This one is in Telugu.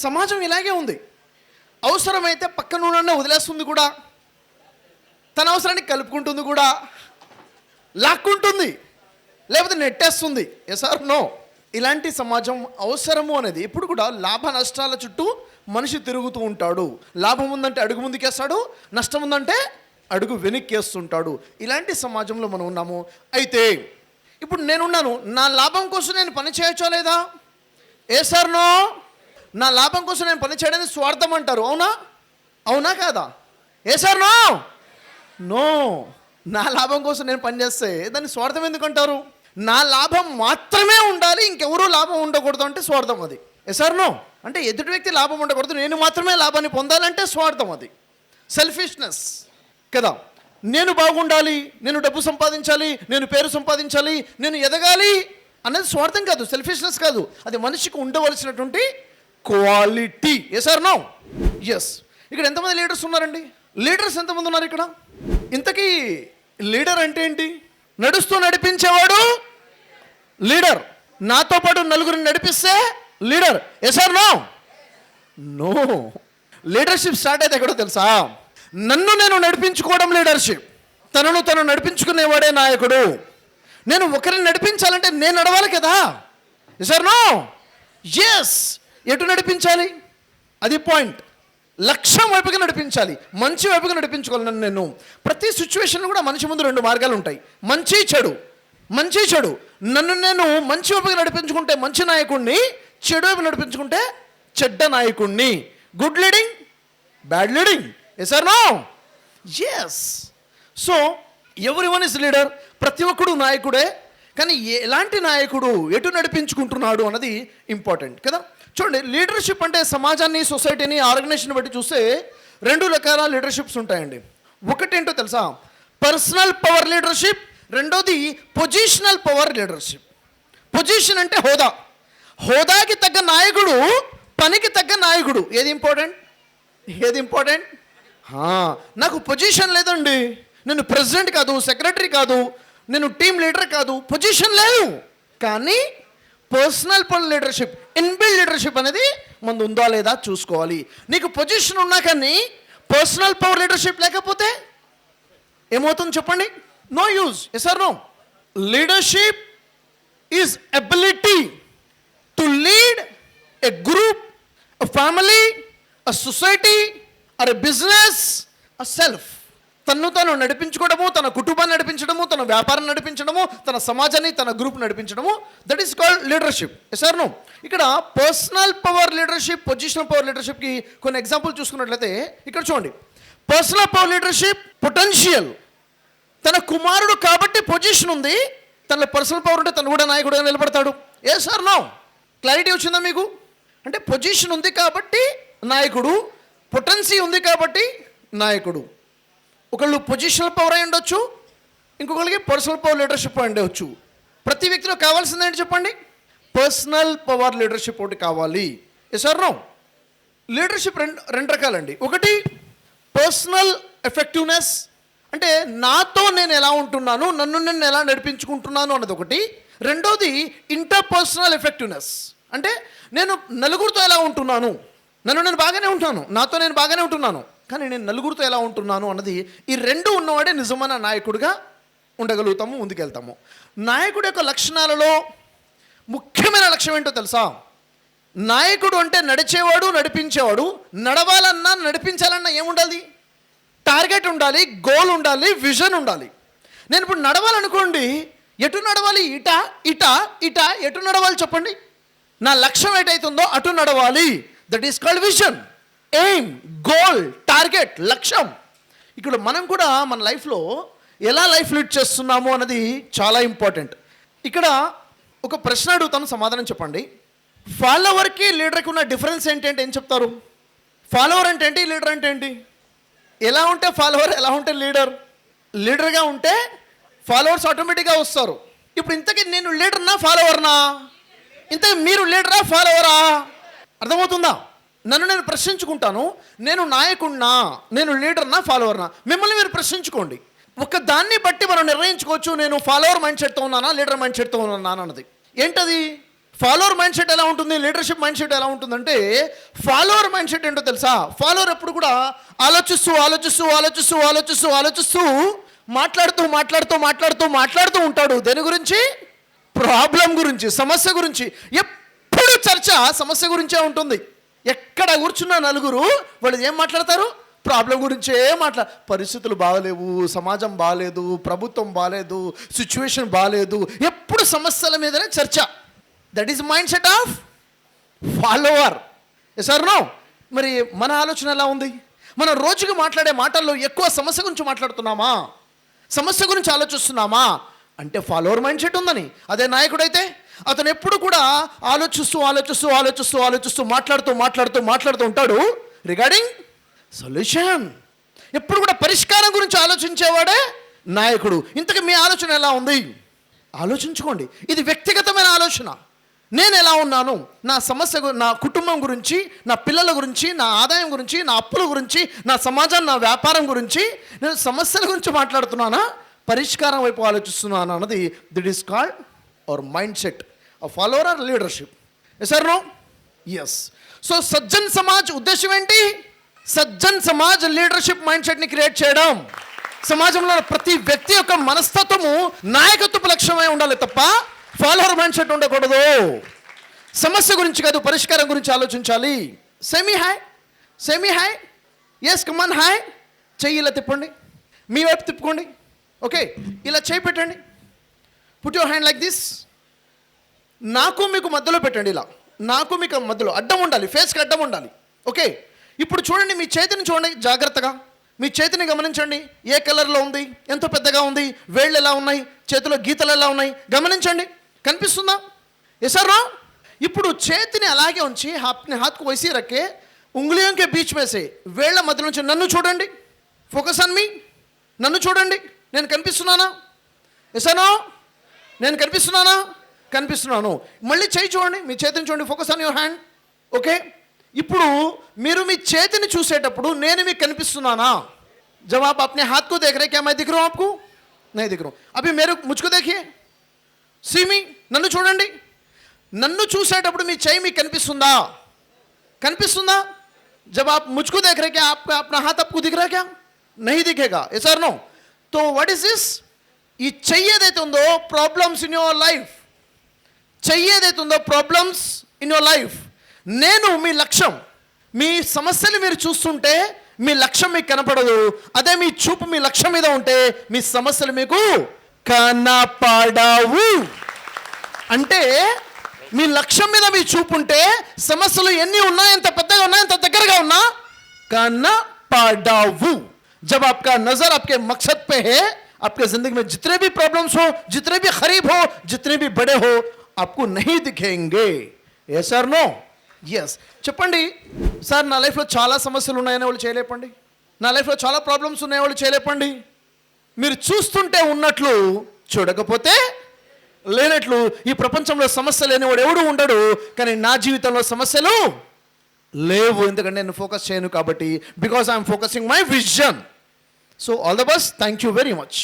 సమాజం ఇలాగే ఉంది. అవసరమైతే పక్కన వదిలేస్తుంది కూడా, తన అవసరానికి కలుపుకుంటుంది కూడా, లాక్కుంటుంది, లేకపోతే నెట్టేస్తుంది. Yes or no? ఇలాంటి సమాజం అవసరము అనేది ఎప్పుడు కూడా లాభ నష్టాల చుట్టూ మనిషి తిరుగుతూ ఉంటాడు. లాభం ఉందంటే అడుగు ముందుకేస్తాడు, నష్టం ఉందంటే అడుగు వెనక్కేస్తుంటాడు. ఇలాంటి సమాజంలో మనం ఉన్నాము. అయితే ఇప్పుడు నేనున్నాను, నా లాభం కోసం నేను పని చేయొచ్చా లేదా? Yes or no? నా లాభం కోసం నేను పని చేయడానికి స్వార్థం అంటారు. అవునా? అవునా కాదా? Yes or no? నో. నా లాభం కోసం నేను పనిచేస్తే దాన్ని స్వార్థం ఎందుకు అంటారు? నా లాభం మాత్రమే ఉండాలి, ఇంకెవరూ లాభం ఉండకూడదు అంటే స్వార్థం అది. Yes or no? అంటే ఎదుటి వ్యక్తి లాభం ఉండకూడదు, నేను మాత్రమే లాభాన్ని పొందాలంటే స్వార్థం అది, సెల్ఫిష్నెస్ కదా. నేను బాగుండాలి, నేను డబ్బు సంపాదించాలి, నేను పేరు సంపాదించాలి, నేను ఎదగాలి అనేది స్వార్థం కాదు, సెల్ఫిష్నెస్ కాదు. అది మనిషికి ఉండవలసినటువంటి quality. Yes or no? Yes. ఇక్కడ ఎంతమంది లీడర్స్ ఉన్నారండి? లీడర్స్ ఎంతమంది ఉన్నారు ఇక్కడ? ఇంతకీ లీడర్ అంటే ఏంటి? నడుస్తూ నడిపించేవాడు లీడర్. నాతో పాటు నలుగురిని నడిపిస్తే leader. Yes or no? No. Leadership start అయితే ఎక్కడో తెలుసా? నన్ను నేను నడిపించుకోవడం లీడర్షిప్. తనను తను నడిపించుకునేవాడే నాయకుడు. నేను ఒకరిని నడిపించాలంటే నేను నడవాలి కదా. Yes or no? ఎస్. ఎటు నడిపించాలి? అది పాయింట్. లక్ష్యం వైపుగా నడిపించాలి, మంచి వైపుగా నడిపించుకోవాలి. నన్ను నేను ప్రతి సిచ్యువేషన్లో కూడా మనిషి ముందు రెండు మార్గాలు ఉంటాయి, మంచి చెడు. మంచి చెడు. నన్ను నేను మంచి వైపుగా నడిపించుకుంటే మంచి నాయకుడిని, చెడు వైపు నడిపించుకుంటే చెడ్డ నాయకుడిని. Good leading, bad leading. Yes or no? Yes. So everyone is leader? ప్రతి ఒక్కడు నాయకుడే. కానీ ఎలాంటి నాయకుడు, ఎటు నడిపించుకుంటున్నాడు అన్నది ఇంపార్టెంట్ కదా. చూడండి, లీడర్షిప్ అంటే సమాజాన్ని, సొసైటీని, ఆర్గనైజేషన్ బట్టి చూస్తే రెండు రకాల లీడర్షిప్స్ ఉంటాయండి. ఒకటేంటో తెలుసా? Personal power leadership. రెండోది పొజిషనల్ పవర్ లీడర్షిప్. పొజిషన్ అంటే హోదా. హోదాకి తగ్గ నాయకుడు, పనికి తగ్గ నాయకుడు. ఏది ఇంపార్టెంట్? ఏది ఇంపార్టెంట్? నాకు పొజిషన్ లేదండి, నేను ప్రెసిడెంట్ కాదు, సెక్రటరీ కాదు, నేను టీమ్ లీడర్ కాదు, పొజిషన్ లేదు. కానీ personal power leadership, inbuilt leadership అనేది ముందు ఉందా లేదా చూసుకోవాలి. నీకు పొజిషన్ ఉన్నా కానీ పర్సనల్ పవర్ లీడర్షిప్ లేకపోతే ఏమవుతుంది చెప్పండి? No use. Yes or no? Leadership is ability to lead a group, a family, a society or a business, a self. తను తను నడిపించుకోవడము, తన కుటుంబాన్ని నడిపించడము, తన వ్యాపారం నడిపించడము, తన సమాజాన్ని, తన గ్రూప్ నడిపించడము, that is called leadership. Yes or no? ఇక్కడ personal power leadership, positional power లీడర్షిప్కి కొన్ని ఎగ్జాంపుల్ చూసుకున్నట్లయితే ఇక్కడ చూడండి. Personal power leadership potential. తన కుమారుడు కాబట్టి పొజిషన్ ఉంది, తన పర్సనల్ పవర్ ఉంటే తను కూడా నాయకుడుగా నిలబడతాడు. Yes or no? క్లారిటీ వచ్చిందా మీకు? అంటే పొజిషన్ ఉంది కాబట్టి నాయకుడు, పొటెన్సీ ఉంది కాబట్టి నాయకుడు. ఒకళ్ళు పొజిషనల్ పవర్ అయి ఉండొచ్చు, ఇంకొకరికి పర్సనల్ పవర్ లీడర్షిప్ అయి ఉండవచ్చు. ప్రతి వ్యక్తిలో కావాల్సింది ఏంటి చెప్పండి? పర్సనల్ పవర్ లీడర్షిప్ ఒకటి కావాలి. Yes or no? లీడర్షిప్ రెండు రకాలండి. ఒకటి పర్సనల్ ఎఫెక్టివ్నెస్, అంటే నాతో నేను ఎలా ఉంటున్నాను, నన్ను నేను ఎలా నడిపించుకుంటున్నాను అన్నది ఒకటి. రెండోది ఇంటర్పర్సనల్ ఎఫెక్టివ్నెస్, అంటే నేను నలుగురితో ఎలా ఉంటున్నాను, నన్ను నేను బాగానే ఉంటున్నాను, నాతో నేను బాగానే ఉంటున్నాను, కానీ నేను నలుగురితో ఎలా ఉంటున్నాను అన్నది. ఈ రెండు ఉన్నవాడే నిజమైన నాయకుడిగా ఉండగలుగుతాము, ముందుకెళ్తాము. నాయకుడి యొక్క లక్షణాలలో ముఖ్యమైన లక్ష్యం ఏంటో తెలుసా? నాయకుడు అంటే నడిచేవాడు, నడిపించేవాడు. నడవాలన్నా నడిపించాలన్నా ఏముండాలి? టార్గెట్ ఉండాలి, గోల్ ఉండాలి, విజన్ ఉండాలి. నేను ఇప్పుడు నడవాలనుకోండి, ఎటు నడవాలి? ఇట ఇట ఇట ఎటు నడవాలి చెప్పండి? నా లక్ష్యం ఏటైతుందో అటు నడవాలి. That is called vision, aim, goal, target, లక్ష్యం. ఇక్కడ మనం కూడా మన లైఫ్లో ఎలా లైఫ్ లీడ్ చేస్తున్నాము అన్నది చాలా ఇంపార్టెంట్. ఇక్కడ ఒక ప్రశ్న అడుగుతాను, సమాధానం చెప్పండి. ఫాలోవర్కి లీడర్కి ఉన్న డిఫరెన్స్ ఏంటంటే ఏం చెప్తారు? ఫాలోవర్ అంటే ఏంటి, లీడర్ అంటే ఏంటి? ఎలా ఉంటే ఫాలోవర్, ఎలా ఉంటే లీడర్? లీడర్గా ఉంటే ఫాలోవర్స్ ఆటోమేటిక్గా వస్తారు. ఇప్పుడు ఇంతకీ నేను లీడర్నా ఫాలోవర్నా? ఇంతకీ మీరు లీడరా ఫాలోవరా? అర్థమవుతుందా? నన్ను నేను ప్రశ్నించుకుంటాను, నేను నాయకుడినా, నేను లీడర్నా ఫాలోవర్నా? మిమ్మల్ని మీరు ప్రశ్నించుకోండి. ఒక దాన్ని బట్టి మనం నిర్ణయించుకోవచ్చు, నేను ఫాలోవర్ మైండ్ సెట్తో ఉన్నానా, లీడర్ మైండ్ సెట్తో ఉన్నానా అన్నది. ఏంటది? ఫాలోవర్ మైండ్ సెట్ ఎలా ఉంటుంది, లీడర్షిప్ మైండ్ సెట్ ఎలా ఉంటుందంటే, ఫాలోవర్ మైండ్ సెట్ ఏంటో తెలుసా? ఫాలోవర్ ఎప్పుడు కూడా ఆలోచిస్తూ మాట్లాడుతూ ఉంటాడు. దేని గురించి? ప్రాబ్లం గురించి, సమస్య గురించి. ఎప్పుడు చర్చ సమస్య గురించే ఉంటుంది. ఎక్కడ కూర్చున్న నలుగురు వాళ్ళు ఏం మాట్లాడతారు? ప్రాబ్లం గురించే పరిస్థితులు బాగలేవు, సమాజం బాగలేదు, ప్రభుత్వం బాగలేదు, సిచ్యువేషన్ బాగలేదు, ఎప్పుడు సమస్యల మీదనే చర్చ. That is mind set of follower. Yes or no? మరి మన ఆలోచన ఎలా ఉంది? మనం రోజుకి మాట్లాడే మాటల్లో ఎక్కువ సమస్య గురించి మాట్లాడుతున్నామా, సమస్య గురించి ఆలోచిస్తున్నామా అంటే ఫాలోవర్ మైండ్ సెట్ ఉందని. అదే నాయకుడైతే అతను ఎప్పుడు కూడా ఆలోచిస్తూ మాట్లాడుతూ ఉంటాడు రిగార్డింగ్ సొల్యూషన్. ఎప్పుడు కూడా పరిష్కారం గురించి ఆలోచించేవాడే నాయకుడు. ఇంతకు మీ ఆలోచన ఎలా ఉంది? ఆలోచించుకోండి. ఇది వ్యక్తిగతమైన ఆలోచన. నేను ఎలా ఉన్నాను, నా సమస్య, నా కుటుంబం గురించి, నా పిల్లల గురించి, నా ఆదాయం గురించి, నా అప్పుల గురించి, నా సమాజం, నా వ్యాపారం గురించి, నేను సమస్యల గురించి మాట్లాడుతున్నానా, పరిష్కారం వైపు ఆలోచిస్తున్నాను అన్నది that is called our mind set of follower or leadership. Yes or no? Yes. So Sajjan Samaj ఉద్దేశం ఏంటి? సజ్జన్ సమాజ్ లీడర్షిప్ మైండ్ సెట్ని క్రియేట్ చేయడం. సమాజంలో ప్రతి వ్యక్తి యొక్క మనస్తత్వము నాయకత్వపు లక్ష్యమై ఉండాలి తప్ప ఫాలోవర్ మైండ్ సెట్ ఉండకూడదు. సమస్య గురించి కాదు, పరిష్కారం గురించి ఆలోచించాలి. సెమీ హాయ్ ఎస్ కమాన్ హాయ్. చెయ్యి ఇలా తిప్పండి, మీ వైపు తిప్పుకోండి. ఓకే, ఇలా చేయి పెట్టండి. Put your hand like this. నాకు మీకు మధ్యలో పెట్టండి. ఇలా నాకు మీకు మధ్యలో అడ్డం ఉండాలి, ఫేస్కి అడ్డం ఉండాలి. ఓకే, ఇప్పుడు చూడండి, మీ చేతిని చూడండి జాగ్రత్తగా. మీ చేతిని గమనించండి. ఏ కలర్లో ఉంది, ఎంత పెద్దగా ఉంది, వేళ్ళు ఎలా ఉన్నాయి, చేతిలో గీతలు ఎలా ఉన్నాయి గమనించండి. కనిపిస్తుందా? Yes or no? ఇప్పుడు చేతిని అలాగే ఉంచి హాత్కు వైసీ రక్కే ఉంగులియోं के बीच में से వేళ్ల మధ్య నుంచి నన్ను చూడండి. Focus on me. నన్ను చూడండి. నేను కనిపిస్తున్నానా? Yes or no? నేను కనిపిస్తున్నానా? కనిపిస్తున్నాను. మళ్ళీ చేయి చూడండి, మీ చేతిని చూడండి. Focus on your hand. Okay, ఇప్పుడు మీరు మీ చేతిని చూసేటప్పుడు నేను మీకు కనిపిస్తున్నానా? जब आप अपने हाथ को देख रहे हैं, क्या मैं दिख रहा हूं आपको? नहीं दिख रहा हूं. अभी मुझको देखिए. सी मी. నన్ను చూడండి. నన్ను చూసేటప్పుడు మీ చేయి మీకు కనిపిస్తుందా? కనిపిస్తుందా? जब आप मुझको देख रहे हैं, क्या आपका अपना हाथ आपको दिख रहा है? क्या नहीं दिखेगा. yes or no? तो what is this? ఈ చెయ్యి ఏదైతే ఉందో ప్రాబ్లమ్స్ ఇన్ యువర్ లైఫ్, చెయ్యి ఏదైతే ఉందో ప్రాబ్లమ్స్ ఇన్ యువర్ లైఫ్. నేను మీ లక్ష్యం. మీ సమస్యలు మీరు చూస్తుంటే మీ లక్ష్యం మీకు కనపడదు. అదే మీ చూపు మీ లక్ష్యం మీద ఉంటే మీ సమస్యలు మీకు కనపడవు. అంటే మీ లక్ష్యం మీద మీ చూపు ఉంటే సమస్యలు ఎన్ని ఉన్నా, ఎంత పెద్దగా ఉన్నా, ఎంత దగ్గరగా ఉన్నా కనపడవు. जब आपका नजर आपके मकसद पे है, आपके जिंदगी में जितने भी प्रॉब्लम्स हो, जितने भी खरीब हो, जितने भी बड़े हो, आपको नहीं दिखेंगे. yes or no? yes. చెప్పండి సార్, నా లైఫ్లో చాలా సమస్యలు ఉన్నాయని వాళ్ళు చేయలేపండి. నా లైఫ్లో చాలా ప్రాబ్లమ్స్ ఉన్నాయని వాళ్ళు చేయలేపండి. మీరు చూస్తుంటే ఉన్నట్లు, చూడకపోతే లేనట్లు. ఈ ప్రపంచంలో సమస్య లేనివాడు ఎవడు ఉండడు. కానీ నా జీవితంలో సమస్యలు లేవు, ఎందుకంటే నేను ఫోకస్ చేయను కాబట్టి. Because I'm focusing my vision. So all the best. Thank you very much.